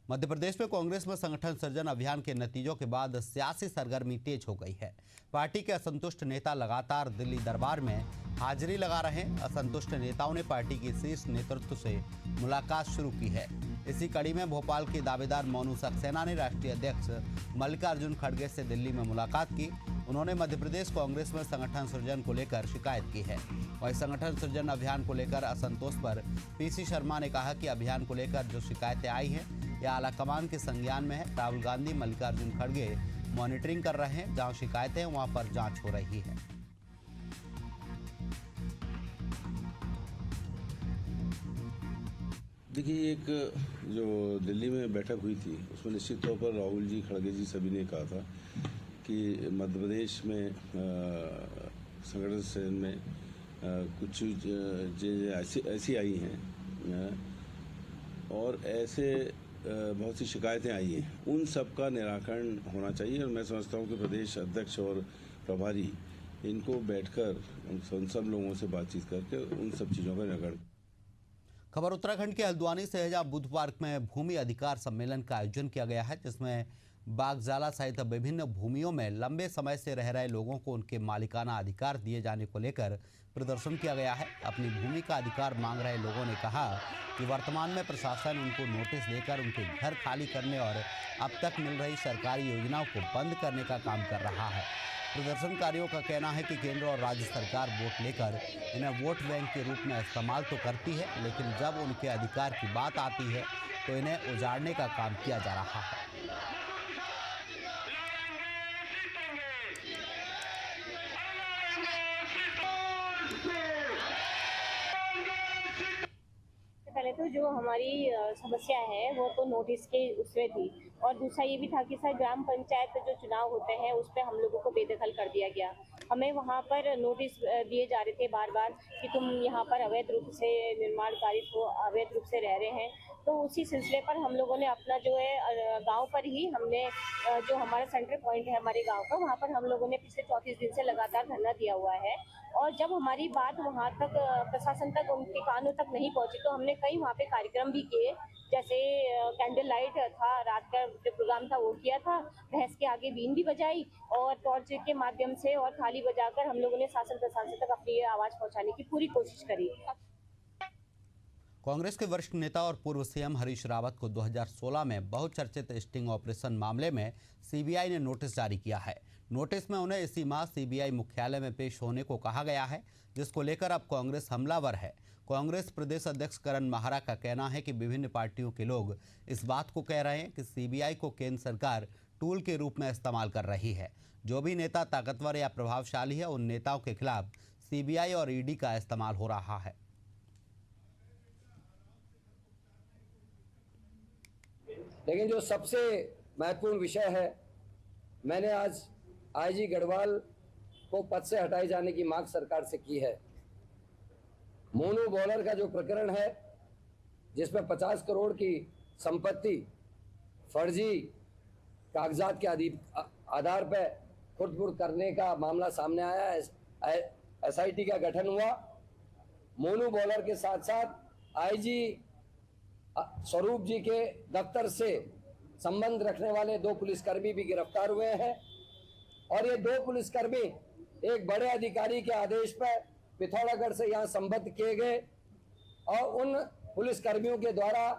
मध्य प्रदेश में कांग्रेस में संगठन सृजन अभियान के नतीजों के बाद सियासी सरगर्मी तेज हो गई है। पार्टी के असंतुष्ट नेता लगातार दिल्ली दरबार में हाजिरी लगा रहे हैं। असंतुष्ट नेताओं ने पार्टी के शीर्ष नेतृत्व से मुलाकात शुरू की है। इसी कड़ी में भोपाल के दावेदार मोनू सक्सेना ने राष्ट्रीय अध्यक्ष मल्लिकार्जुन खड़गे से दिल्ली में मुलाकात की। उन्होंने मध्य प्रदेश कांग्रेस में संगठन सृजन को लेकर शिकायत की है। वहीं संगठन सृजन अभियान को लेकर असंतोष पर पीसी शर्मा ने कहा कि अभियान को लेकर जो शिकायतें आई हैं यह आलाकमान के संज्ञान में है। राहुल गांधी मल्लिकार्जुन खड़गे मॉनिटरिंग कर रहे हैं। जहां शिकायतें हैं वहां पर जांच हो रही है। देखिए, एक जो दिल्ली में बैठक हुई थी उसमें निश्चित तौर पर राहुल जी, खड़गे जी सभी ने कहा था कि मध्य प्रदेश में संगठन सृजन में कुछ चीज़ें ऐसी आई हैं और ऐसे बहुत सी शिकायतें आई हैं, उन सब का निराकरण होना चाहिए। और मैं समझता हूँ कि प्रदेश अध्यक्ष और प्रभारी इनको बैठकर उन सब लोगों से बातचीत करके उन सब चीज़ों का निराकरण। खबर उत्तराखंड के हल्द्वानी से है, जहां बुद्ध पार्क में भूमि अधिकार सम्मेलन का आयोजन किया गया है, जिसमें बागजाला सहित विभिन्न भूमियों में लंबे समय से रह रहे लोगों को उनके मालिकाना अधिकार दिए जाने को लेकर प्रदर्शन किया गया है। अपनी भूमि का अधिकार मांग रहे लोगों ने कहा कि वर्तमान में प्रशासन उनको नोटिस देकर उनके घर खाली करने और अब तक मिल रही सरकारी योजनाओं को बंद करने का काम कर रहा है। प्रदर्शनकारियों का कहना है कि केंद्र और राज्य सरकार वोट लेकर इन्हें वोट बैंक के रूप में इस्तेमाल तो करती है, लेकिन जब उनके अधिकार की बात आती है तो इन्हें उजाड़ने का काम किया जा रहा है। पहले तो जो हमारी समस्या है वो तो नोटिस के उसमें थी, और दूसरा ये भी था कि सर ग्राम पंचायत जो चुनाव होते हैं उस पर हम लोगों को बेदखल कर दिया गया। हमें वहाँ पर नोटिस दिए जा रहे थे बार बार कि तुम यहाँ पर अवैध रूप से निर्माण कार्य को अवैध रूप से रह रहे हैं। तो उसी सिलसिले पर हम लोगों ने अपना जो है गांव पर ही हमने जो हमारा सेंटर पॉइंट है हमारे गांव का, वहाँ पर हम लोगों ने पिछले 34 दिन से लगातार धरना दिया हुआ है। और जब हमारी बात वहाँ तक प्रशासन तक, उनके कानों तक नहीं पहुँची तो हमने कई वहाँ पे कार्यक्रम भी किए, जैसे कैंडल लाइट था, रात का जो प्रोग्राम था वो किया था, भैंस के आगे बीन भी बजाई और टॉर्च के माध्यम से और थाली बजाकर हम लोगों ने शासन प्रशासन तक अपनी आवाज पहुंचाने की पूरी कोशिश करी। कांग्रेस के वरिष्ठ नेता और पूर्व सीएम हरीश रावत को 2016 में बहुचर्चित स्टिंग ऑपरेशन मामले में सीबीआई ने नोटिस जारी किया है। नोटिस में उन्हें इसी माह सीबीआई मुख्यालय में पेश होने को कहा गया है, जिसको लेकर अब कांग्रेस हमलावर है। कांग्रेस प्रदेश अध्यक्ष करण माहरा का कहना है कि विभिन्न पार्टियों के लोग इस बात को कह रहे हैं कि सीबीआई को केंद्र सरकार टूल के रूप में इस्तेमाल कर रही है। जो भी नेता ताकतवर या प्रभावशाली है, उन नेताओं के खिलाफ सीबीआई और ईडी का इस्तेमाल हो रहा है। लेकिन जो सबसे महत्वपूर्ण विषय है, मैंने आज आईजी गढ़वाल को पद से हटाए जाने की मांग सरकार से की है। मोनू बॉलर का जो प्रकरण है, जिसमें 50 करोड़ की संपत्ति फर्जी कागजात के आधार पर खुर्द-बुर्द करने का मामला सामने आया है, एसआईटी का गठन हुआ। मोनू बॉलर के साथ साथ आईजी स्वरूप जी के दफ्तर से संबंध रखने वाले 2 पुलिसकर्मी भी गिरफ्तार हुए हैं। और ये 2 पुलिसकर्मी एक बड़े अधिकारी के आदेश पर पिथौरागढ़ से यहाँ संबद्ध किए गए और उन पुलिसकर्मियों के द्वारा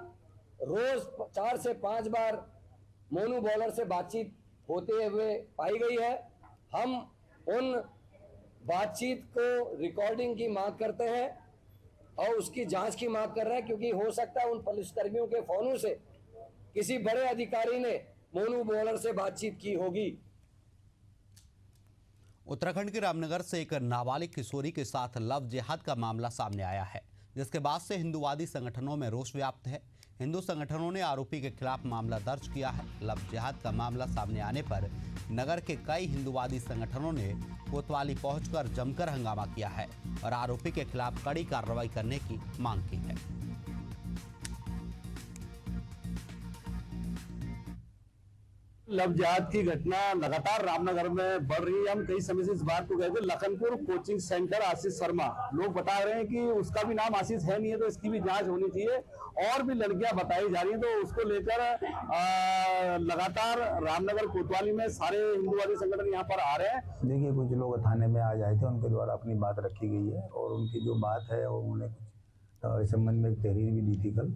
रोज 4 से 5 बार मोनू बॉलर से बातचीत होते हुए पाई गई है। हम उन बातचीत को रिकॉर्डिंग की मांग करते हैं और उसकी जांच की मांग कर रहे हैं, क्योंकि हो सकता है उन पुलिसकर्मियों के फोनों से किसी बड़े अधिकारी ने मोनू बॉलर से बातचीत की होगी। उत्तराखंड के रामनगर से एक नाबालिग किशोरी के साथ लव जिहाद का मामला सामने आया है, जिसके बाद से हिंदूवादी संगठनों में रोष व्याप्त है। हिंदू संगठनों ने आरोपी के खिलाफ मामला दर्ज किया है। लव जिहाद का मामला सामने आने पर नगर के कई हिंदूवादी संगठनों ने कोतवाली पहुंचकर जमकर हंगामा किया है और आरोपी के खिलाफ कड़ी कार्रवाई करने की मांग की है। लव जिहाद की घटना लगातार रामनगर में बढ़ रही है। हम कई समय से इस बात को कहते हैं। लखनपुर कोचिंग सेंटर आशीष शर्मा, लोग बता रहे हैं कि उसका भी नाम आशीष है नहीं है, तो इसकी भी जांच होनी चाहिए। और भी लड़कियां बताई जा रही हैं, तो उसको लेकर लगातार रामनगर कोतवाली में सारे हिंदूवादी संगठन यहाँ पर आ रहे हैं। देखिए, कुछ लोग थाने में आ जाए थे, उनके द्वारा अपनी बात रखी गई है और उनकी जो बात है और उन्होंने कुछ इस संबंध में एक तहरीर भी दी थी कल,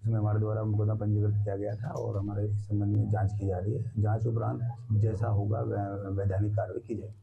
उसमें हमारे द्वारा मुकदमा पंजीकृत किया गया था और हमारे इस संबंध में जांच की जा रही है। जांच उपरांत जैसा होगा वैधानिक कार्रवाई की जाएगी।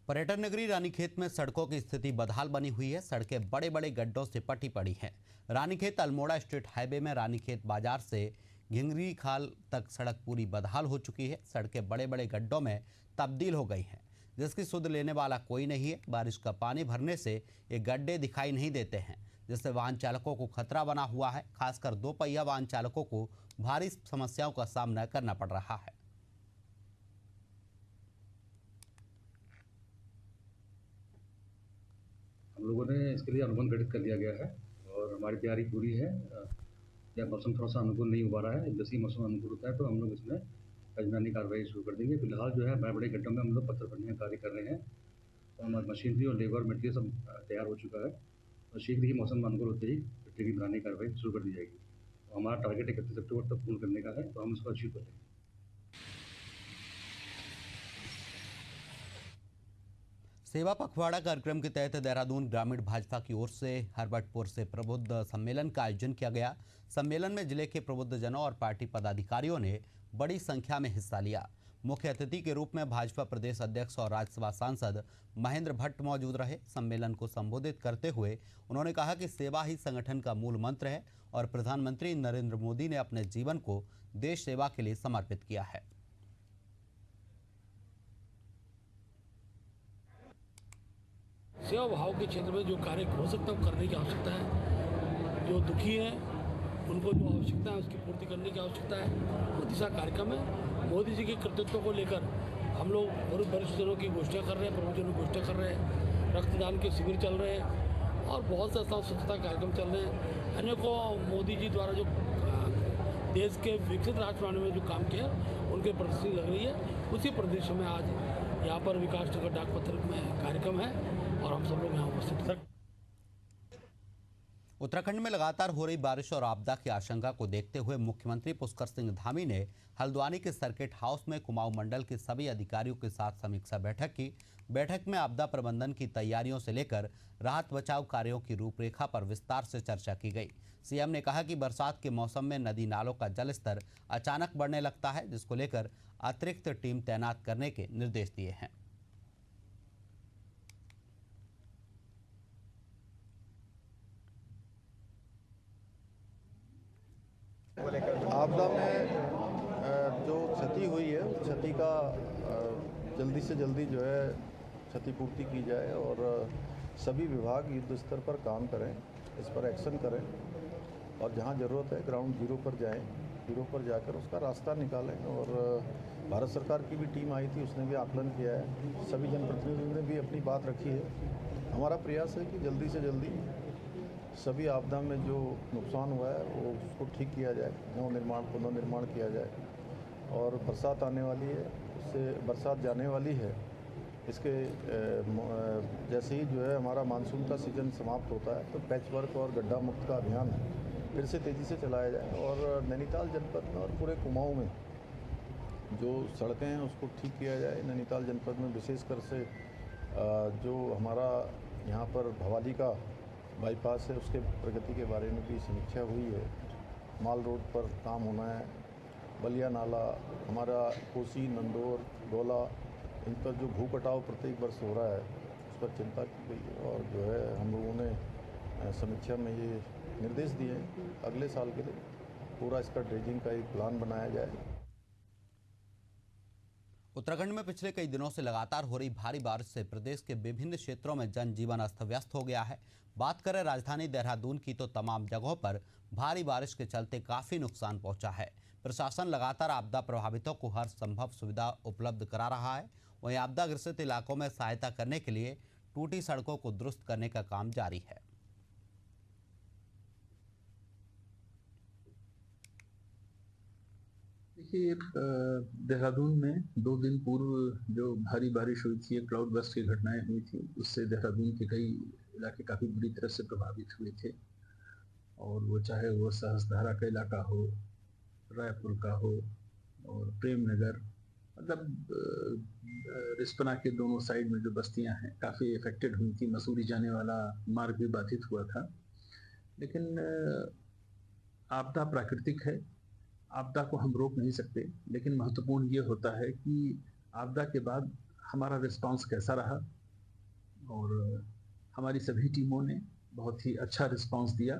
पर्यटन नगरी रानीखेत में सड़कों की स्थिति बदहाल बनी हुई है। सड़कें बड़े बड़े गड्ढों से पटी पड़ी हैं। रानीखेत अल्मोड़ा स्टेट हाईवे में रानीखेत बाजार से घिंगरी खाल तक सड़क पूरी बदहाल हो चुकी है। सड़कें बड़े बड़े गड्ढों में तब्दील हो गई हैं, जिसकी सुध लेने वाला कोई नहीं है। बारिश का पानी भरने से ये गड्ढे दिखाई नहीं देते हैं, जिससे वाहन चालकों को खतरा बना हुआ है। खासकर 2 पहिया वाहन चालकों को भारी समस्याओं का सामना करना पड़ रहा है। हम लोगों ने इसके लिए अनुबंध गठित कर लिया गया है और हमारी तैयारी पूरी है। या मौसम थोड़ा सा अनुकूल नहीं हो पा रहा है, जैसे ही मौसम अनुकूल होता है तो हम लोग इसमें वैज्ञानिक कार्रवाई शुरू कर देंगे। फिलहाल जो है बड़े बड़े गड्ढों में हम लोग पत्थर भरने का कार्य कर रहे हैं और हमारी मशीनरी और लेबर मटेरियल सब तैयार हो चुका है और शीघ्र ही मौसम अनुकूल होते ही गड्ढे की बनाने की कार्रवाई शुरू कर दी जाएगी। तो हमारा टारगेट 31 अक्टूबर तक पूर्ण करने का है, तो हम इसको अचीव कर लेंगे। सेवा पखवाड़ा कार्यक्रम के तहत देहरादून ग्रामीण भाजपा की ओर से हरबटपुर से प्रबुद्ध सम्मेलन का आयोजन किया गया। सम्मेलन में जिले के प्रबुद्धजनों और पार्टी पदाधिकारियों ने बड़ी संख्या में हिस्सा लिया। मुख्य अतिथि के रूप में भाजपा प्रदेश अध्यक्ष और राज्यसभा सांसद महेंद्र भट्ट मौजूद रहे। सम्मेलन को संबोधित करते हुए उन्होंने कहा कि सेवा ही संगठन का मूल मंत्र है और प्रधानमंत्री नरेंद्र मोदी ने अपने जीवन को देश सेवा के लिए समर्पित किया है। सेवा भाव के क्षेत्र में जो कार्य हो सकता है वो करने की आवश्यकता है। जो दुखी हैं उनको जो आवश्यकता है उसकी पूर्ति करने की आवश्यकता है। वो दिशा कार्यक्रम है। मोदी जी के कृतित्व को लेकर हम लोग वरिष्ठ जनों की गोष्ठियाँ कर रहे हैं, प्रबुद्धजनों की गोष्ठियाँ कर रहे हैं, रक्तदान के शिविर चल रहे हैं और बहुत से स्वच्छता कार्यक्रम चल रहे हैं। अनेकों मोदी जी द्वारा जो देश के विकसित राष्ट्र बनाने में जो काम किया उनके प्रदर्शनी लग रही है। उसी प्रदेश में आज यहाँ पर विकास नगर डाक पत्र में कार्यक्रम है और हम सब लोग यहाँ उपस्थित हैं। उत्तराखंड में लगातार हो रही बारिश और आपदा की आशंका को देखते हुए मुख्यमंत्री पुष्कर सिंह धामी ने हल्द्वानी के सर्किट हाउस में कुमाऊं मंडल के सभी अधिकारियों के साथ समीक्षा बैठक की। बैठक में आपदा प्रबंधन की तैयारियों से लेकर राहत बचाव कार्यों की रूपरेखा पर विस्तार से चर्चा की गई। सीएम ने कहा कि बरसात के मौसम में नदी नालों का जलस्तर अचानक बढ़ने लगता है, जिसको लेकर अतिरिक्त टीम तैनात करने के निर्देश दिए हैं। आपदा में जो क्षति हुई है उस क्षति का जल्दी से जल्दी जो है क्षतिपूर्ति की जाए और सभी विभाग युद्ध स्तर पर काम करें, इस पर एक्शन करें और जहां ज़रूरत है ग्राउंड जीरो पर जाएं, जीरो पर जाकर उसका रास्ता निकालें। और भारत सरकार की भी टीम आई थी, उसने भी आकलन किया है, सभी जनप्रतिनिधियों ने भी अपनी बात रखी है। हमारा प्रयास है कि जल्दी से जल्दी सभी आपदा में जो नुकसान हुआ है वो उसको ठीक किया जाए, पुनर्निर्माण किया जाए। और बरसात आने वाली है, उससे बरसात जाने वाली है, इसके जैसे ही जो है हमारा मानसून का सीज़न समाप्त होता है तो पैच वर्क और गड्ढा मुक्त का अभियान फिर से तेज़ी से चलाया जाए और नैनीताल जनपद में और पूरे कुमाऊं में जो सड़कें हैं उसको ठीक किया जाए। नैनीताल जनपद में विशेषकर से जो हमारा यहाँ पर भवाली का बाईपास है उसके प्रगति के बारे में भी समीक्षा हुई है। माल रोड पर काम होना है, बलिया नाला, हमारा कोसी, नंदौर, डोला, इन पर जो भू कटाव प्रत्येक वर्ष हो रहा है उस पर चिंता की गई है और जो है हम लोगों ने समीक्षा में ये निर्देश दिए हैं अगले साल के लिए पूरा इसका ड्रेजिंग का एक प्लान बनाया जाए। उत्तराखंड में पिछले कई दिनों से लगातार हो रही भारी बारिश से प्रदेश के विभिन्न क्षेत्रों में जनजीवन अस्त व्यस्त हो गया है। बात करें राजधानी देहरादून की तो तमाम जगहों पर भारी बारिश के चलते काफ़ी नुकसान पहुंचा है। प्रशासन लगातार आपदा प्रभावितों को हर संभव सुविधा उपलब्ध करा रहा है। वहीं आपदा ग्रसित इलाकों में सहायता करने के लिए टूटी सड़कों को दुरुस्त करने का काम जारी है। देखिए, देहरादून में 2 दिन पूर्व जो भारी बारिश हुई थी, क्लाउड बर्स्ट की घटनाएं हुई थी, उससे देहरादून के कई इलाके काफ़ी बुरी तरह से प्रभावित हुए थे। और वो चाहे वो सहस्त्रधारा का इलाका हो, रायपुर का हो और प्रेम नगर, मतलब रिस्पना के दोनों साइड में जो बस्तियां हैं काफ़ी इफेक्टेड हुई थी। मसूरी जाने वाला मार्ग भी बाधित हुआ था। लेकिन आपदा प्राकृतिक है, आपदा को हम रोक नहीं सकते, लेकिन महत्वपूर्ण ये होता है कि आपदा के बाद हमारा रिस्पांस कैसा रहा। और हमारी सभी टीमों ने बहुत ही अच्छा रिस्पांस दिया।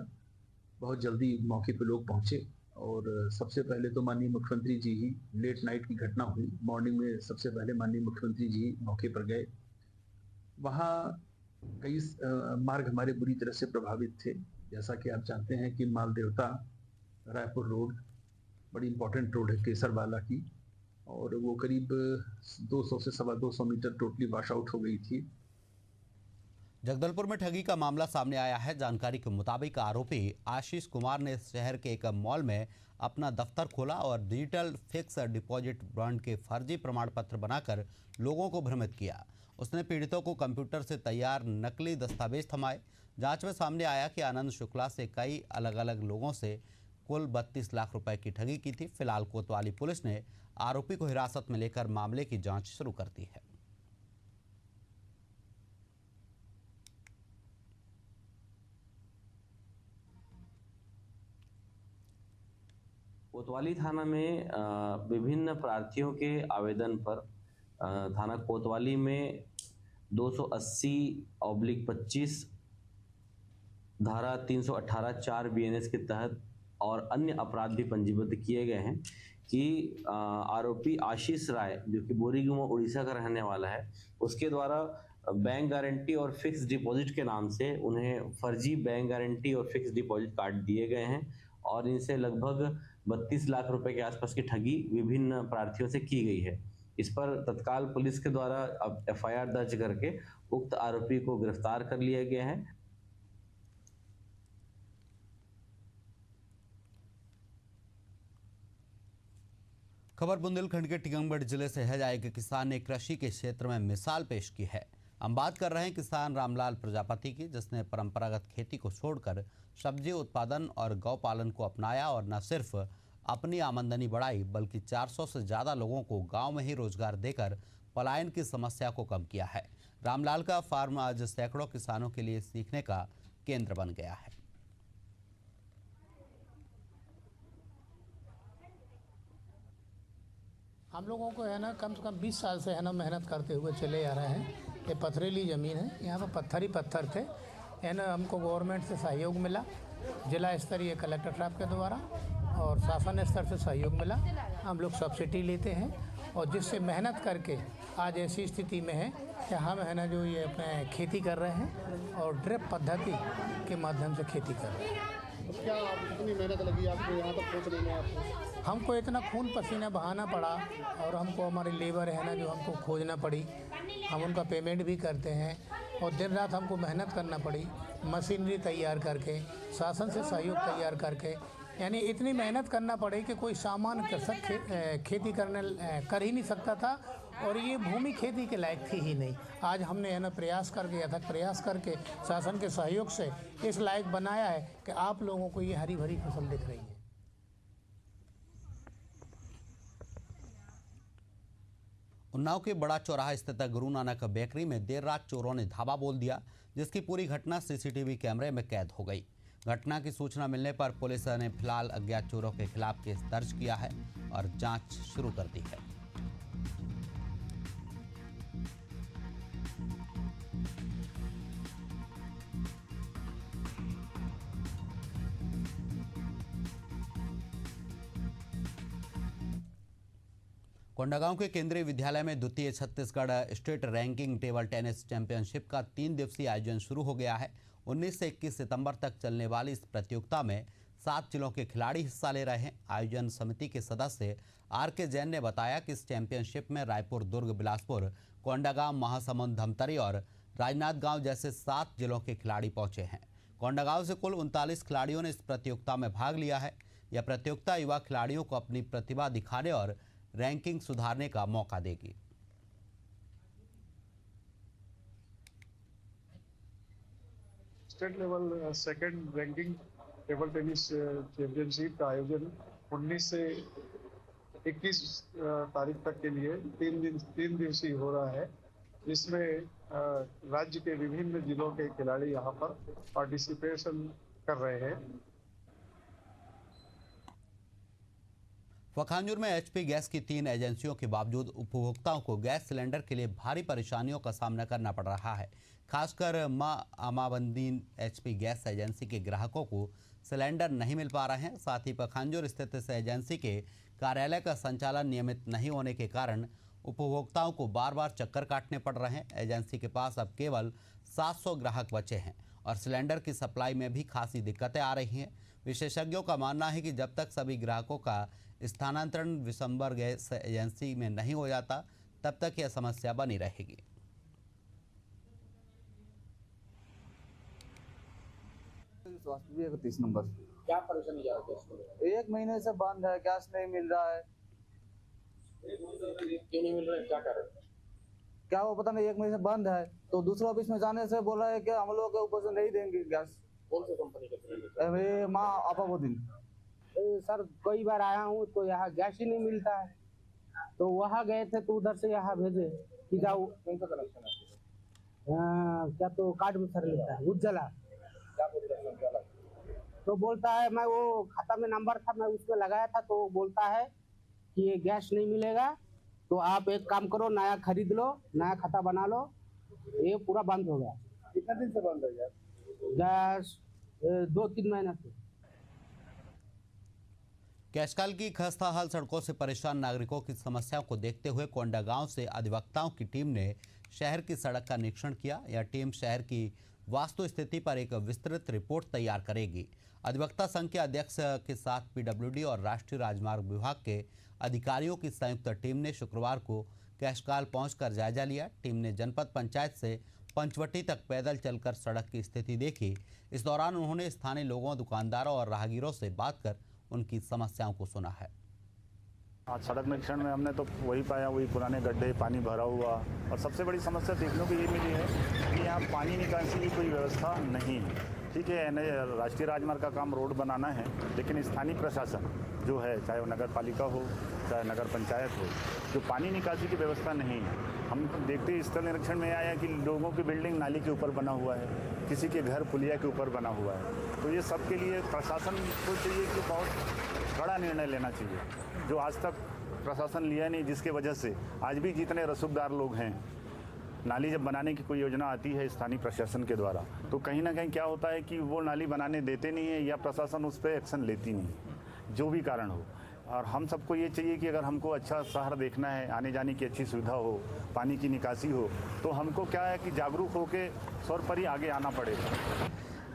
बहुत जल्दी मौके पे लोग पहुंचे और सबसे पहले तो माननीय मुख्यमंत्री जी ही, लेट नाइट की घटना हुई, मॉर्निंग में सबसे पहले माननीय मुख्यमंत्री जी मौके पर गए। वहाँ कई मार्ग हमारे बुरी तरह से प्रभावित थे। जैसा कि आप जानते हैं कि मालदेवता रायपुर रोड बड़ी इंपॉर्टेंट रोड है केसरवाला की, और वो करीब 200 से 225 मीटर टोटली वॉश आउट हो गई थी। जगदलपुर में ठगी का मामला सामने आया है। जानकारी के मुताबिक आरोपी आशीष कुमार ने शहर के एक मॉल में अपना दफ्तर खोला और डिजिटल फिक्स डिपॉजिट बॉन्ड के फर्जी प्रमाण पत्र बनाकर लोगों को भ्रमित किया। उसने पीड़ितों को कंप्यूटर से तैयार नकली दस्तावेज थमाए। जांच में सामने आया कि आनंद शुक्ला से कई अलग अलग लोगों से कुल 32 लाख रुपए की ठगी की थी। फिलहाल कोतवाली पुलिस ने आरोपी को हिरासत में लेकर मामले की जांच शुरू कर दी है। कोतवाली थाना में विभिन्न प्रार्थियों के आवेदन पर थाना कोतवाली में 280/25 धारा 318(4) BNS के तहत और अन्य अपराध भी पंजीबद्ध किए गए हैं कि आरोपी आशीष राय, जो कि बोरीगुमा उड़ीसा का रहने वाला है, उसके द्वारा बैंक गारंटी और फिक्स डिपॉजिट के नाम से उन्हें फर्जी बैंक गारंटी और फिक्स डिपॉजिट कार्ड दिए गए हैं और इनसे लगभग 32 लाख रुपए के आसपास की ठगी विभिन्न प्रार्थियों से की गई है। इस पर तत्काल पुलिस के द्वारा अब FIR दर्ज करके उक्त आरोपी को गिरफ्तार कर लिया गया है। खबर बुंदेलखंड के टीकमगढ़ जिले से है, जहाँ एक किसान ने कृषि के क्षेत्र में मिसाल पेश की है। हम बात कर रहे हैं किसान रामलाल प्रजापति की, जिसने परंपरागत खेती को छोड़कर सब्जी उत्पादन और गौ पालन को अपनाया और न सिर्फ अपनी आमदनी बढ़ाई बल्कि 400 से ज़्यादा लोगों को गांव में ही रोजगार देकर पलायन की समस्या को कम किया है। रामलाल का फार्म आज सैकड़ों किसानों के लिए सीखने का केंद्र बन गया है। हम लोगों को है ना कम से कम 20 साल से है ना मेहनत करते हुए चले आ रहे हैं। ये पथरीली ज़मीन है, यहाँ पर पत्थर ही पत्थर थे। है ना, हमको गवर्नमेंट से सहयोग मिला, जिला स्तरीय कलेक्टर साहब के द्वारा और शासन स्तर से सहयोग मिला। हम लोग सब्सिडी लेते हैं और जिससे मेहनत करके आज ऐसी स्थिति में है कि हम है ना जो ये अपने खेती कर रहे हैं और ड्रिप पद्धति के माध्यम से खेती कर रहे हैं। तो क्या कितनी मेहनत लगी आपको यहाँ तक पहुँचने में? आपको हमको इतना खून पसीना बहाना पड़ा और हमको हमारी लेबर है ना जो हमको खोजना पड़ी। हम उनका पेमेंट भी करते हैं और दिन रात हमको मेहनत करना पड़ी, मशीनरी तैयार करके, शासन से सहयोग तैयार करके, यानी इतनी मेहनत करना पड़ी कि कोई सामान्य कृषक खेती कर ही नहीं सकता था और ये भूमि खेती के लायक थी ही नहीं। आज हमने है ना प्रयास करके, अथक प्रयास करके शासन के सहयोग से इस लायक बनाया है कि आप लोगों को ये हरी भरी फसल दिख रही है। उन्नाव के बड़ा चौराहा स्थित गुरु नानक बेकरी में देर रात चोरों ने धावा बोल दिया, जिसकी पूरी घटना CCTV कैमरे में कैद हो गई। घटना की सूचना मिलने पर पुलिस ने फिलहाल अज्ञात चोरों के खिलाफ केस दर्ज किया है और जांच शुरू कर दी है। कोंडागांव के केंद्रीय विद्यालय में द्वितीय Chhattisgarh state ranking table tennis championship का 3 दिवसीय आयोजन शुरू हो गया है। 19 से 21 सितंबर तक चलने वाली इस प्रतियोगिता में 7 जिलों के खिलाड़ी हिस्सा ले रहे हैं। आयोजन समिति के सदस्य RK जैन ने बताया कि इस चैंपियनशिप में रायपुर, दुर्ग, बिलासपुर, कोंडागांव, महासमुंद, धमतरी और राजनांदगांव जैसे 7 जिलों के खिलाड़ी पहुंचे हैं। कोंडागांव से कुल 39 खिलाड़ियों ने इस प्रतियोगिता में भाग लिया है। यह प्रतियोगिता युवा खिलाड़ियों को अपनी प्रतिभा दिखाने और रैंकिंग सुधारने का मौका देगी। State level second ranking table tennis championship का आयोजन 19 से 21 तारीख तक के लिए 3 दिवसीय हो रहा है, जिसमें राज्य के विभिन्न जिलों के खिलाड़ी यहाँ पर पार्टिसिपेशन कर रहे हैं। पखांजूर में एचपी गैस की 3 एजेंसियों के बावजूद उपभोक्ताओं को गैस सिलेंडर के लिए भारी परेशानियों का सामना करना पड़ रहा है। खासकर मां अमावंदीन एचपी गैस एजेंसी के ग्राहकों को सिलेंडर नहीं मिल पा रहे हैं। साथ ही पखांजूर स्थित इस एजेंसी के कार्यालय का संचालन नियमित नहीं होने के कारण उपभोक्ताओं को बार बार चक्कर काटने पड़ रहे हैं। एजेंसी के पास अब केवल 700 ग्राहक बचे हैं और सिलेंडर की सप्लाई में भी खासी दिक्कतें आ रही हैं। विशेषज्ञों का मानना है कि जब तक सभी ग्राहकों का स्थानांतरण विशंबर गैस एजेंसी में नहीं हो जाता, तब तक यह समस्या बनी रहेगी। स्वास्थ्य 31 नंबर। क्या परेशानी जा रही है? 1 महीने से बंद है, गैस नहीं मिल रहा है। क्यों नहीं मिल रहा है? क्या कारण? क्या वो पता नहीं, 1 महीने से बंद है। तो दूसरा ऑफिस में जाने से बोला है कि हम लोग के ऊपर से नहीं देंगे गैस। कौन सी कंपनी का? माँ अपावुद्दीन। सर कई बार आया हूँ तो यहाँ गैस ही नहीं मिलता है, तो वहाँ गए थे तो उधर से यहाँ भेजे कि जाओ। कौन सा कनेक्शन है? क्या तो कार्ड में सर लेता है उज्ज्वला। तो बोलता है, मैं वो खाता में नंबर था, मैं उसमें लगाया था, तो बोलता है कि ये गैस नहीं मिलेगा, तो आप एक काम करो, नया खरीद लो, नया खाता बना लो। ये पूरा बंद हो गया। कितने दिन से बंद है गैस? 2-3 महीने से। कैशकाल की खस्ताहाल सड़कों से परेशान नागरिकों की समस्याओं को देखते हुए कोंडागांव से अधिवक्ताओं की टीम ने शहर की सड़क का निरीक्षण किया। यह टीम शहर की वास्तु स्थिति पर एक विस्तृत रिपोर्ट तैयार करेगी। अधिवक्ता संघ के अध्यक्ष के साथ पीडब्ल्यूडी और राष्ट्रीय राजमार्ग विभाग के अधिकारियों की संयुक्त टीम ने शुक्रवार को कैशकाल पहुंचकर जायजा लिया। टीम ने जनपद पंचायत से पंचवटी तक पैदल चलकर सड़क की स्थिति देखी। इस दौरान उन्होंने स्थानीय लोगों, दुकानदारों और राहगीरों से बात कर उनकी समस्याओं को सुना है। आज सड़क निरीक्षण में हमने तो वही पाया, वही पुराने गड्ढे, पानी भरा हुआ, और सबसे बड़ी समस्या देखने को ये मिली है कि यहाँ पानी निकासी की कोई व्यवस्था नहीं है। ठीक है, राष्ट्रीय राजमार्ग का काम रोड बनाना है, लेकिन स्थानीय प्रशासन जो है, चाहे वो नगर पालिका हो चाहे नगर पंचायत हो, जो पानी निकासी की व्यवस्था नहीं है। हम देखते स्थल निरीक्षण में आया कि लोगों की बिल्डिंग नाली के ऊपर बना हुआ है, किसी के घर पुलिया के ऊपर बना हुआ है। तो ये सब के लिए प्रशासन को चाहिए कि बहुत बड़ा निर्णय लेना चाहिए, जो आज तक प्रशासन लिया नहीं, जिसके वजह से आज भी जितने रसूखदार लोग हैं, नाली जब बनाने की कोई योजना आती है स्थानीय प्रशासन के द्वारा, तो कहीं ना कहीं क्या होता है कि वो नाली बनाने देते नहीं है या प्रशासन उस पर एक्शन लेती नहीं, जो भी कारण हो। और हम सबको ये चाहिए कि अगर हमको अच्छा शहर देखना है, आने जाने की अच्छी सुविधा हो, पानी की निकासी हो, तो हमको क्या है कि जागरूक होकर तौर पर ही आगे आना पड़ेगा।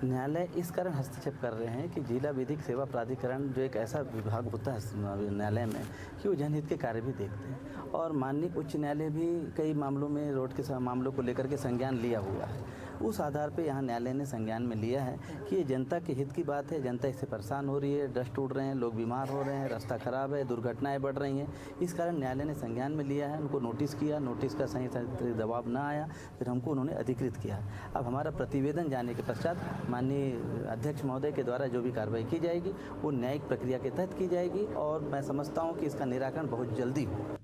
न्यायालय इस कारण हस्तक्षेप कर रहे हैं कि जिला विधिक सेवा प्राधिकरण जो एक ऐसा विभाग होता है न्यायालय में कि वो जनहित के कार्य भी देखते हैं, और माननीय उच्च न्यायालय भी कई मामलों में रोड के मामलों को लेकर के संज्ञान लिया हुआ है। उस आधार पे यहाँ न्यायालय ने संज्ञान में लिया है कि ये जनता के हित की बात है, जनता इससे परेशान हो रही है, डस्ट टूट रहे हैं, लोग बीमार हो रहे हैं, रास्ता खराब है, दुर्घटनाएं बढ़ रही हैं। इस कारण न्यायालय ने संज्ञान में लिया है, उनको नोटिस किया, नोटिस का सही जवाब ना आया, फिर हमको उन्होंने अधिकृत किया। अब हमारा प्रतिवेदन जाने के पश्चात माननीय अध्यक्ष महोदय के द्वारा जो भी कार्रवाई की जाएगी वो न्यायिक प्रक्रिया के तहत की जाएगी, और मैं समझता हूँ कि इसका निराकरण बहुत जल्दी हो।